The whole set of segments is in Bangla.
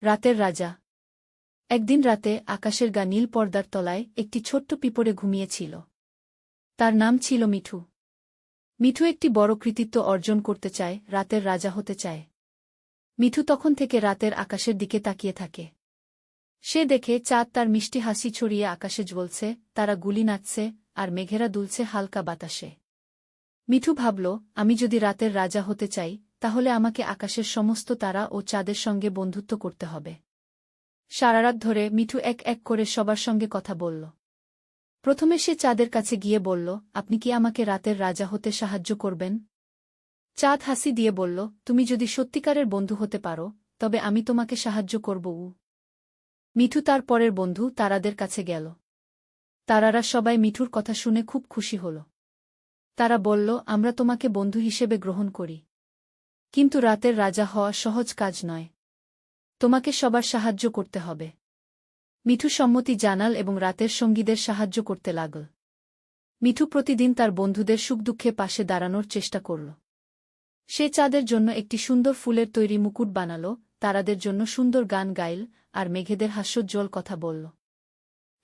রাতের রাজা। একদিন রাতে আকাশের গা নীল পর্দার তলায় একটি ছোট্ট পিঁপড়ে ঘুমিয়েছিল। তার নাম ছিল মিঠু। মিঠু একটি বড় কৃতিত্ব অর্জন করতে চায়, রাতের রাজা হতে চায়। মিঠু তখন থেকে রাতের আকাশের দিকে তাকিয়ে থাকে। সে দেখে চাঁদ তার মিষ্টি হাসি ছড়িয়ে আকাশে জ্বলছে, তারা গুলি নাচছে, আর মেঘেরা দুলছে হালকা বাতাসে। মিঠু ভাবল, আমি যদি রাতের রাজা হতে চাই, তাহলে আমাকে আকাশের সমস্ত তারা ও চাঁদের সঙ্গে বন্ধুত্ব করতে হবে। সারারাত ধরে মিঠু এক এক করে সবার সঙ্গে কথা বলল। প্রথমে সে চাঁদের কাছে গিয়ে বলল, আপনি কি আমাকে রাতের রাজা হতে সাহায্য করবেন? চাঁদ হাসি দিয়ে বলল, তুমি যদি সত্যিকারের বন্ধু হতে পারো, তবে আমি তোমাকে সাহায্য করব। মিঠু তার পরের বন্ধু তারাদের কাছে গেল। তারারা সবাই মিঠুর কথা শুনে খুব খুশি হল। তারা বলল, আমরা তোমাকে বন্ধু হিসেবে গ্রহণ করি। কিন্তু রাতের রাজা হওয়া সহজ কাজ নয়। তোমাকে সবার সাহায্য করতে হবে। মিঠু সম্মতি জানাল এবং রাতের সঙ্গীদের সাহায্য করতে লাগল। মিঠু প্রতিদিন তার বন্ধুদের সুখ-দুঃখে পাশে দাঁড়ানোর চেষ্টা করল। সে চাঁদের জন্য একটি সুন্দর ফুলের তৈরি মুকুট বানাল, তারাদের জন্য সুন্দর গান গাইল, আর মেঘেদের হাস্যোজ্জ্বল কথা বলল।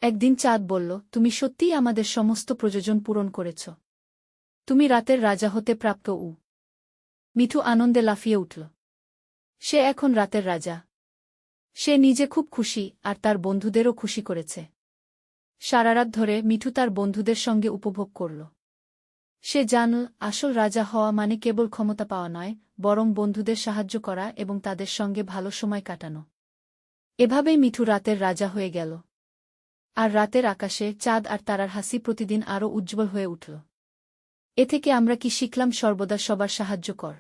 একদিন চাঁদ বলল, তুমি সত্যিই আমাদের সমস্ত প্রয়োজন পূরণ করেছ। তুমি রাতের রাজা হতে প্রাপ্ত। মিঠু আনন্দে লাফিয়ে উঠল। সে এখন রাতের রাজা। সে নিজে খুব খুশি, আর তার বন্ধুদেরও খুশি করেছে। সারারাত ধরে মিঠু তার বন্ধুদের সঙ্গে উপভোগ করল। সে জানল, আসল রাজা হওয়া মানে কেবল ক্ষমতা পাওয়া নয়, বরং বন্ধুদের সাহায্য করা এবং তাদের সঙ্গে ভালো সময় কাটানো। এভাবেই মিঠু রাতের রাজা হয়ে গেল। আর রাতের আকাশে চাঁদ আর তারার হাসি প্রতিদিন আরও উজ্জ্বল হয়ে উঠল। এ থেকে আমরা কি শিখলাম? সর্বদা সবার সাহায্য কর।